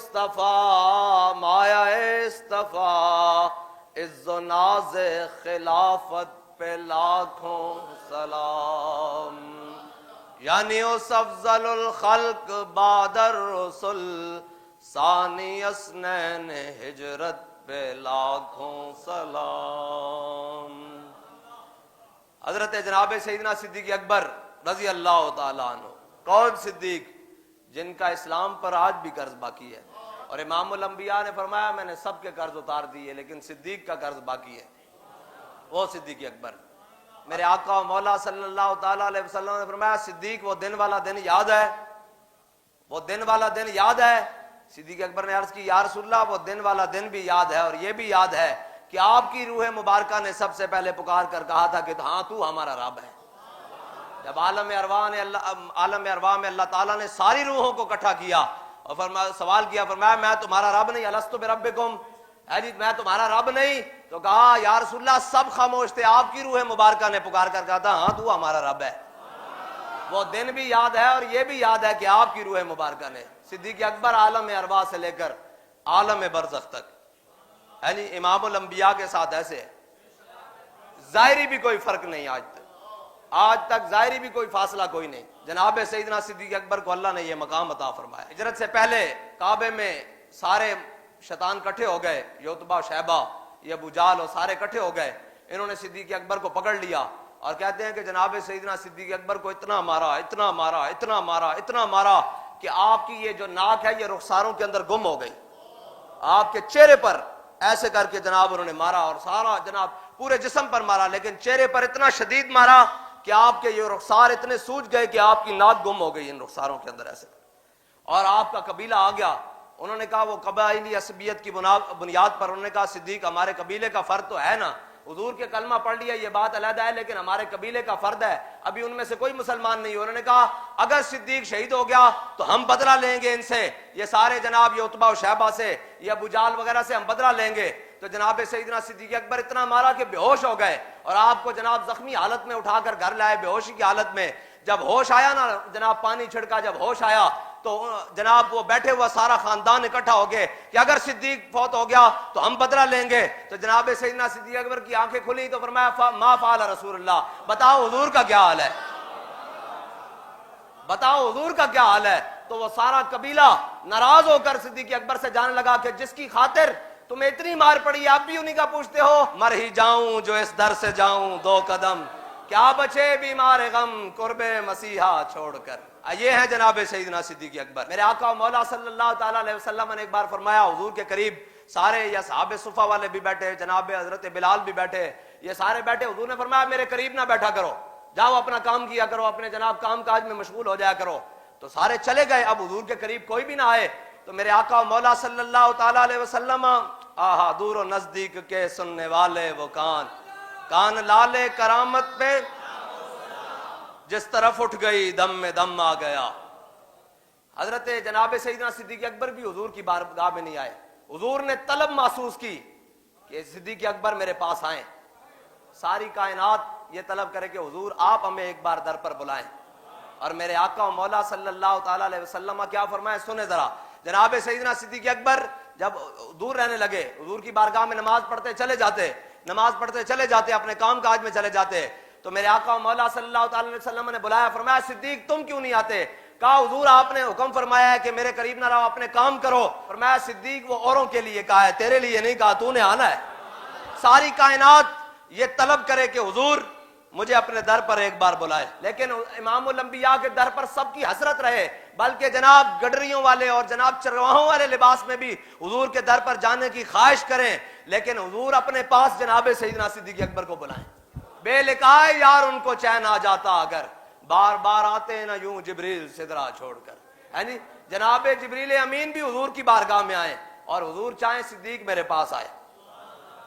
مصطفیٰ مایا اصطفیٰ، عز و ناز خلافت پہ لاکھوں سلام، یعنی اس افضل الخلق بعد الرسل، ثانی اثنین ہجرت پہ لاکھوں سلام۔ حضرت جناب سیدنا صدیق اکبر رضی اللہ تعالیٰ عنہ، کون صدیق؟ جن کا اسلام پر آج بھی قرض باقی ہے، اور امام الانبیاء نے فرمایا میں نے سب کے قرض اتار دیے لیکن صدیق کا قرض باقی ہے، وہ صدیق اکبر۔ میرے آقا و مولا صلی اللہ تعالیٰ علیہ وسلم نے فرمایا صدیق وہ دن والا دن یاد ہے، وہ دن والا دن یاد ہے؟ صدیق اکبر نے عرض کی یا رسول اللہ وہ دن والا دن بھی یاد ہے، اور یہ بھی یاد ہے کہ آپ کی روح مبارکہ نے سب سے پہلے پکار کر کہا تھا کہ ہاں تو ہمارا رب ہے۔ جب عالم ارواح میں اللہ تعالیٰ نے ساری روحوں کو اکٹھا کیا اور سوال کیا، فرمایا میں تمہارا رب نہیں، الست بربکم، ہے جی میں تمہارا رب نہیں؟ تو کہا یا رسول اللہ سب خاموش تھے، آپ کی روح مبارکہ نے پکار کر کہا تھا ہاں تو ہمارا رب ہے۔ وہ دن بھی یاد ہے اور یہ بھی یاد ہے کہ آپ کی روح مبارکہ نے۔ صدیق اکبر عالم ارواح سے لے کر عالم برزخ تک، یعنی امام الانبیاء کے ساتھ ایسے ہے، ظاہری بھی کوئی فرق نہیں آج تک ظاہری بھی کوئی فاصلہ کوئی نہیں۔ جناب سیدنا صدیق اکبر کو اللہ نے یہ مقام عطا فرمایا۔ ہجرت سے پہلے کعبے میں سارے شیطان کٹھے ہو گئے، یوتبا شیبہ یہ ابو جہل اور سارے کٹھے ہو گئے، انہوں نے صدیق اکبر کو پکڑ لیا اور کہتے ہیں کہ جناب سیدنا صدیق اکبر کو اتنا مارا اتنا مارا اتنا مارا اتنا مارا کہ آپ کی یہ جو ناک ہے یہ رخساروں کے اندر گم ہو گئی، آپ کے چہرے پر ایسے کر کے جناب انہوں نے مارا، اور سارا جناب پورے جسم پر مارا لیکن چہرے پر اتنا شدید مارا کہ آپ کے یہ رخسار اتنے سوج گئے کہ آپ کی ناک گم ہو گئی ان رخساروں کے اندر ایسے۔ اور آپ کا قبیلہ آ گیا، انہوں نے کہا وہ قبائلی عصبیت کی بنیاد پر انہوں نے کہا صدیق ہمارے قبیلے کا فرد تو ہے نا، حضور کے کلمہ پڑھ لیا یہ بات علیحدہ ہے لیکن ہمارے قبیلے کا فرد ہے، ابھی ان میں سے کوئی مسلمان نہیں۔ انہوں نے کہا اگر صدیق شہید ہو گیا تو ہم بدلہ لیں گے ان سے، یہ سارے جناب یہ عتبہ و شیبہ سے یہ ابو جہل وغیرہ سے ہم بدلہ لیں گے۔ تو جناب سیدنا صدیق اکبر اتنا مارا کہ بے ہوش ہو گئے، اور آپ کو جناب زخمی حالت میں اٹھا کر گھر لائے بے ہوشی کی حالت میں۔ جب ہوش آیا نا جناب پانی چھڑکا، جب ہوش آیا تو جناب وہ بیٹھے ہوا سارا خاندان اکٹھا ہو گئے کہ اگر صدیق فوت ہو گیا تو ہم بدلہ لیں گے۔ تو جناب سیدنا صدیق اکبر کی آنکھیں کھلی تو فرمایا ما فعل رسول اللہ، بتاؤ حضور کا کیا حال ہے، بتاؤ حضور کا کیا حال ہے۔ تو وہ سارا قبیلہ ناراض ہو کر صدیق اکبر سے جانے لگا کہ جس کی خاطر تمہیں اتنی مار پڑی آپ بھی انہی کا پوچھتے ہو، مر ہی جاؤں جو اس در سے جاؤں دو قدم، کیا بچے بیمار غم قرب مسیحا چھوڑ کر۔ یہ ہے جناب سیدنا صدیق اکبر۔ میرے آقا و مولا صلی اللہ تعالیٰ علیہ وسلم نے ایک بار فرمایا، حضور کے قریب سارے یا صحاب صفہ والے بھی بیٹھے، جناب حضرت بلال بھی بیٹھے، یہ سارے بیٹھے، حضور نے فرمایا میرے قریب نہ بیٹھا کرو، جاؤ اپنا کام کیا کرو، اپنے جناب کام کاج میں مشغول ہو جایا کرو۔ تو سارے چلے گئے، اب حضور کے قریب کوئی بھی نہ آئے۔ تو میرے آقا و مولا صلی اللہ تعالیٰ علیہ وسلم آہا دور و نزدیک کے سننے والے وہ کان لالے کرامت پہ جس طرف اٹھ گئی دم میں دم آ گیا۔ حضرت جناب سیدنا صدیق اکبر بھی حضور کی بارگاہ میں نہیں آئے، حضور نے طلب محسوس کی کہ صدیق اکبر میرے پاس آئیں۔ ساری کائنات یہ طلب کرے کہ حضور آپ ہمیں ایک بار در پر بلائیں، اور میرے آقا و مولا صلی اللہ تعالیٰ علیہ وسلم کیا فرمائے سنیں ذرا۔ جناب سیدنا صدیق اکبر جب دور رہنے لگے، حضور کی بارگاہ میں نماز پڑھتے چلے جاتے اپنے کام کاج میں چلے جاتے، تو میرے آقا و مولا صلی اللہ تعالی علیہ وسلم نے بلایا، فرمایا صدیق تم کیوں نہیں آتے؟ کہا حضور آپ نے حکم فرمایا ہے کہ میرے قریب نہ رہو، اپنے کام کرو۔ فرمایا صدیق وہ اوروں کے لیے کہا ہے، تیرے لیے نہیں کہا، تو نے آنا ہے۔ ساری کائنات یہ طلب کرے کہ حضور مجھے اپنے در پر ایک بار بلائے، لیکن امام الانبیاء کے در پر سب کی حسرت رہے، بلکہ جناب گڈریوں والے اور جناب چرواہوں والے لباس میں بھی حضور کے در پر جانے کی خواہش کریں، لیکن حضور اپنے پاس جناب سیدنا صدیق اکبر کو بلائیں۔ بے لقائے یار ان کو چین آ جاتا اگر بار بار آتے نہ یوں جبریل سدرا چھوڑ کر، یعنی جناب جبریل امین بھی حضور کی بارگاہ میں آئے اور حضور چاہیں صدیق میرے پاس آئے۔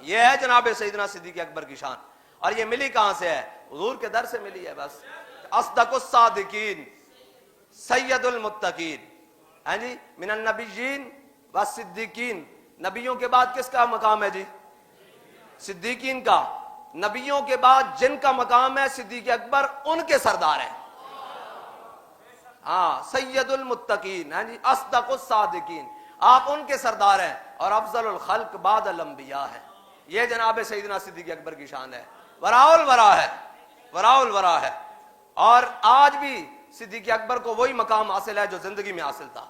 یہ ہے جناب سیدنا صدیق اکبر کی شان، اور یہ ملی کہاں سے ہے؟ حضور کے در سے ملی ہے۔ بس اصدق الصادقین سید المتقین، ہیں جی من النبیین والصدیقین، نبیوں کے بعد کس کا مقام ہے جی؟ صدیقین کا۔ نبیوں کے بعد جن کا مقام ہے صدیق اکبر ان کے سردار ہیں، ہاں سید المتقین، ہیں جی اصدق الصادقین۔ آپ ان کے سردار ہیں اور افضل الخلق بعد الانبیاء ہے. یہ جناب سیدنا صدیق اکبر کی شان ہے. وراء الورا ہے, وراء الورا ہے. اور آج بھی صدیق اکبر کو وہی مقام حاصل ہے جو زندگی میں حاصل تھا.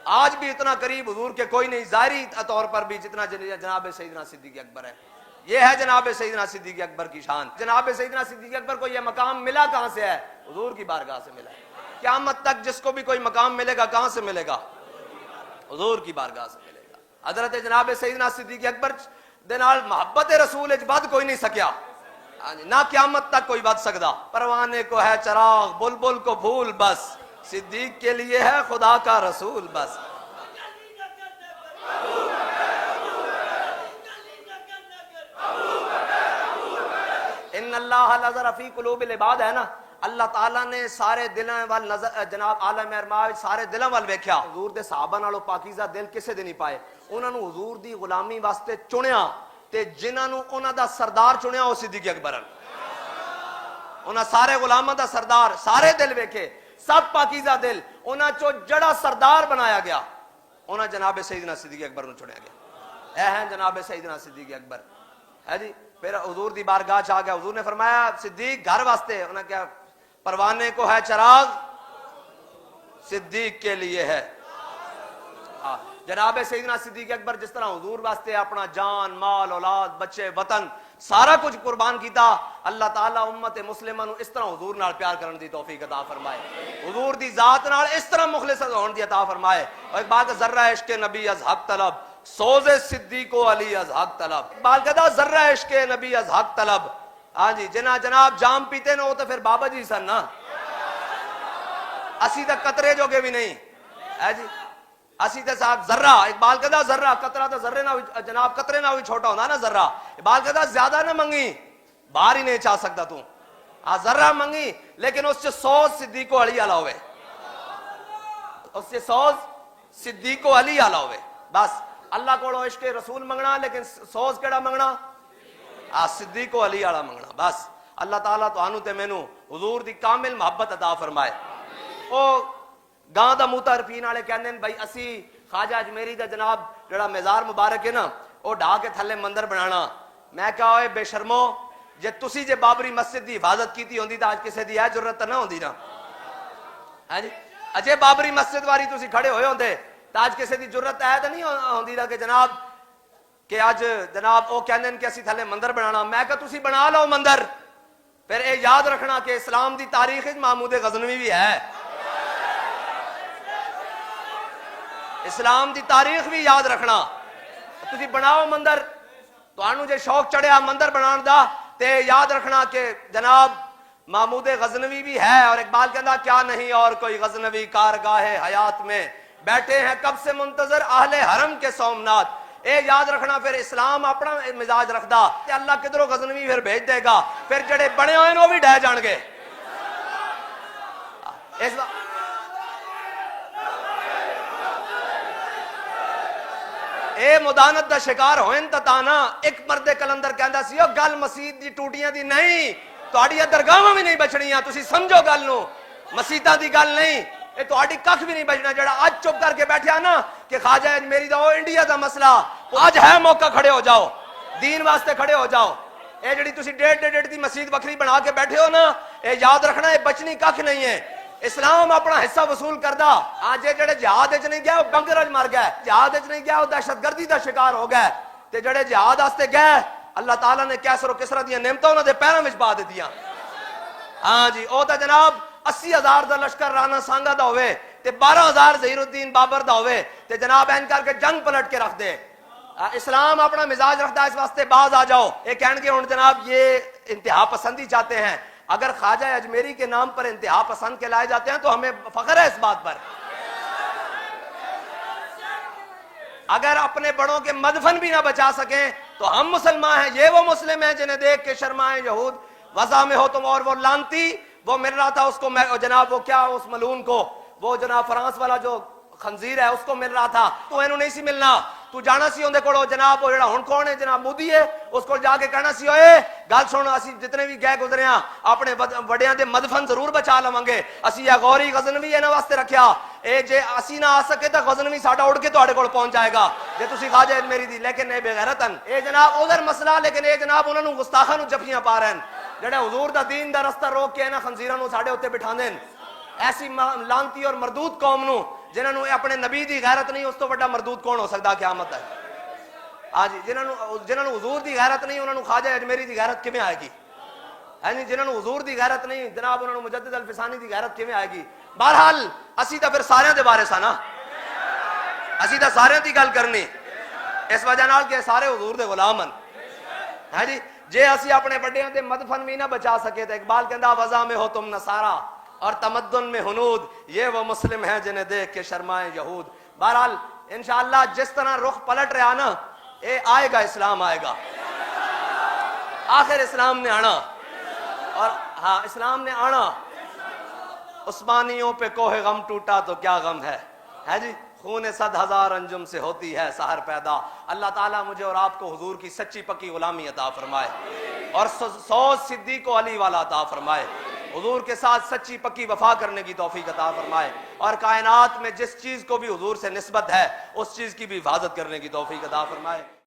آج بھی اتنا قریب حضور کے کوئی نہیں ظاہری طور پر بھی جتنا جناب سیدنا صدیق اکبر ہے. یہ ہے جناب سیدنا صدیق اکبر کی شان. جناب سیدنا صدیق اکبر کو یہ مقام ملا کہاں سے ہے؟ حضور کی بارگاہ سے ملا ہے. قیامت تک جس کو بھی کوئی مقام ملے گا کہاں سے ملے گا؟ حضور کی بارگاہ سے ملے گا. حضرت جناب سیدنا صدیق اکبر دے نال محبت رسول وچ ود کوئی نہیں سکیا, نہ قیامت تک کوئی ود سکدا. پروانے کو ہے چراغ, بلبل کو پھول بس, صدیق کے لیے ہے خدا کا رسول بس. ان اللہ نظر فی قلوب العباد ہے نا, اللہ تعالیٰ نے سارے دلوں وال نظر, جناب عالم ارواح سارے دلوں وال ویکھیا. حضور دے صحابہ نالوں پاکیزہ دل کسے دے نہیں پائے. انہاں نو حضور دی غلامی واسطے چنیا تے جنہاں نو انہاں دا سردار چنیا وہ صدیق اکبر. انہاں سارے غلاماں دا سردار, سارے دل ویکھے, سب پاکیزہ دل, انہاں چو جڑا سردار بنایا گیا انہاں جناب سیدنا صدیق اکبر نو چنیا گیا. اے ہیں جناب سیدنا صدیق اکبر ہے جی. پھر حضور دی بارگاہ چ آ گیا. حضور نے فرمایا صدیق گھر واسطے, انہوں نے کیا پروانے کو ہے چراغ, صدیق کے لیے ہے. جناب سیدنا صدیق اکبر جس طرح حضور واسطے اپنا جان, مال, اولاد, بچے, وطن سارا کچھ قربان کیتا, اللہ تعالیٰ امت مسلمہ نو اس طرح حضور نال پیار کرن دی توفیق عطا فرمائے. حضور دی ذات نال اس طرح مخلص ہون دی عطا فرمائے. اور ایک بات, ذرہ عشق نبی از حق طلب, سوز صدیق و علی از حق طلب. اقبال کہتا ذرہ عشق نبی از حق طلب. ہاں جی, جناب جام پیتے نا وہ تو پھر بابا جی سن نا, اسی تک قطرے جو گے بھی نہیں ہے جی. اسی تے صاحب ذرہ, اقبال کہتا ذرہ, قطرہ تو ذرے نہ جناب قطرے نہ ہوئی چھوٹا ہونا نا ذرہ. اقبال کہتا زیادہ نہ منگی, باہر ہی نہیں چاہ سکتا تو. ذرہ منگی لیکن اس سے سوز صدیق و علی علا ہوئے, اس سے سوز صدیق و علی علا ہوئے بس. اللہ کو عشق رسول منگنا لیکن سوز کیڑا منگنا؟ صدیق و علی علا منگنا بس. اللہ تعالیٰ تو آنو تے مینو حضور دی کامل محبت عطا فرمائے. او گاں دا موتر پین والے کہندے بھائی اسی خواجہ اجمیری دا جناب جڑا مزار مبارک ہے نا وہ ڈھا کے تھلے مندر بنانا. میں کہا ہوئے بے شرمو, جے تسی جے بابری مسجد دی حفاظت کیتی ہوندی تا آج کسے دی ہے ضرورت نہ ہوندی نا. ہاں جی, اجے بابری مسجد واری تسی کھڑے ہوئے ہوندے تا آج کسے دی ضرورت ہے تو نہیں ہوندی دا کہ جناب کہ آج جناب وہ کہندے کہ اسی تھلے مندر بنانا. میں کہا تسی بنا لو مندر, پھر اے یاد رکھنا کہ اسلام دی تاریخ محمود غزنوی بھی ہے, اسلام دی تاریخ بھی یاد رکھنا. تسی بناؤ مندر, تو آنو جے شوق چڑھیا مندر بنان دا تے یاد رکھنا کہ جناب محمود غزنوی بھی ہے. اور اقبال کہتا کیا نہیں اور کوئی غزنوی کارگاہ حیات میں, بیٹھے ہیں کب سے منتظر اہل حرم کے سومنات. اے یاد رکھنا پھر اسلام اپنا مزاج رکھدا تے اللہ کدھروں غزنوی پھر بھیج دے گا, پھر جڑے بنے ہوئے وہ بھی ڈہ جان گے. اے مدانت دا شکار ہوئن تتانا. ایک مرد کلندر کہندا سی او گل مسجد دی ٹوٹیاں دی نہیں, تہاڈی درگاہاں بھی نہیں بچنیاں, تسی سمجھو گل نو, مسجداں دی گل نہیں, اے تہاڈی ککھ بھی نہیں بچنا. جڑا اج چپ کر کے بیٹھیا نا کہ خواجہ اجمیری دا او انڈیا دا مسئلہ, اج ہے موقع, کھڑے ہو جاؤ, دین واسطے کھڑے ہو جاؤ. اے جڑی تسی ڈیڑھ دی مسجد وکری بنا کے بیٹھے ہو نا, اے یاد رکھنا اے بچنی ککھ نہیں ہے. اسلام اپنا حصہ وصول کردا. آج جڑے جہاد وچ نہیں گئے وہ بنگر وچ مر گئے, جہاد وچ نہیں گئے وہ دہشت گردی دا شکار ہو گئے, تے جڑے جہاد واسطے گئے اللہ تعالیٰ نے کیسر و کسرا دیاں نعمتاں انہاں دے پیراں وچ پا دتیاں. ہاں جی, او تے جناب 80,000 دا لشکر رانا سانگا دا ہوئے تے 12,000 ظہیر الدین بابر دا ہوئے تے جناب این کر کے جنگ پلٹ کے رکھ دے. اسلام اپنا مزاج رکھتا ہے, اس واسطے باز آ جاؤ. یہ کہن کے ہن جناب یہ انتہا پسندی چاہتے ہیں. اگر خواجہ اجمیری کے نام پر انتہا پسند کے لائے جاتے ہیں تو ہمیں فخر ہے اس بات پر. اگر اپنے بڑوں کے مدفن بھی نہ بچا سکیں تو ہم مسلمان ہیں. یہ وہ مسلم ہیں جنہیں دیکھ کے شرمائیں یہود, وضع میں ہو تم. اور وہ لانتی وہ مل رہا تھا اس کو جناب, وہ کیا اس ملون کو, وہ جناب فرانس والا جو خنزیر ہے اس کو مل رہا تھا, تو انہوں نہیں سی ملنا. تو جانا سی اندے کوڑو جناب وہ جڑا ہن کون ہے جناب مودی ہے, اس کو جا کے کہنا سی اوئے گل سن, اسی جتنے بھی گئے گزرے ہیں اپنے وڈیاں دے مدفن ضرور بچا لواں گے, اسی یہ غوری غزنوی انہاں واسطے رکھیا اے جے اسی نہ آ سکے تو غزنوی ساڈا اڑ کے تواڈے کول پہنچ جائے گا جے تسی خواجہ اجمیری دی، لیکن اے بے غیرتن اے جناب ادھر مسئلہ، لیکن اے جناب انہاں نوں گستاخاں نوں جفیاں پا رہے ہیں جڑے حضور دا دین دا رستہ روک کے انہاں خنزیراں نوں ساڈے اوتے بٹھاندے ہیں. ایسی لانتی اور مردود قوم نوں جنہاں نوں اپنے نبی دی غیرت نہیں، اس تو بڑا مردود کون ہو سکدا قیامت ہے. ہاں جی، جنہاں نوں حضور دی غیرت نہیں انہاں نوں خواجہ اجمیری دی غیرت کیویں آئے گی؟ ہاں جی، جنہاں نوں حضور دی غیرت نہیں جناب انہاں نوں مجدد الفسانی دی غیرت کیویں آئے گی؟ بہرحال اسی تا پھر سارے دے بارے سا نا، اسی تا سارے دی گل کرنی اس وجہ نال کہ سارے حضور دے غلام ہیں. ہاں جی، جے اسی اپنے بڑیاں تے مدفن بھی نہ بچا سکے تو اقبال کہندا وضع میں ہو تم نصارا اور تمدن میں ہنود، یہ وہ مسلم ہیں جنہیں دیکھ کے شرمائے یہود. بہرحال انشاءاللہ جس طرح رخ پلٹ رہا نا، اے آئے گا، اسلام آئے گا، آخر اسلام نے آنا. اور ہاں اسلام نے آنا. عثمانیوں پہ کوہ غم ٹوٹا تو کیا غم ہے جی، خون 100,000 انجم سے ہوتی ہے سحر پیدا. اللہ تعالیٰ مجھے اور آپ کو حضور کی سچی پکی غلامی عطا فرمائے اور 100 صدیق و علی والا عطا فرمائے. حضور کے ساتھ سچی پکی وفا کرنے کی توفیق عطا فرمائے اور کائنات میں جس چیز کو بھی حضور سے نسبت ہے اس چیز کی بھی حفاظت کرنے کی توفیق عطا فرمائے.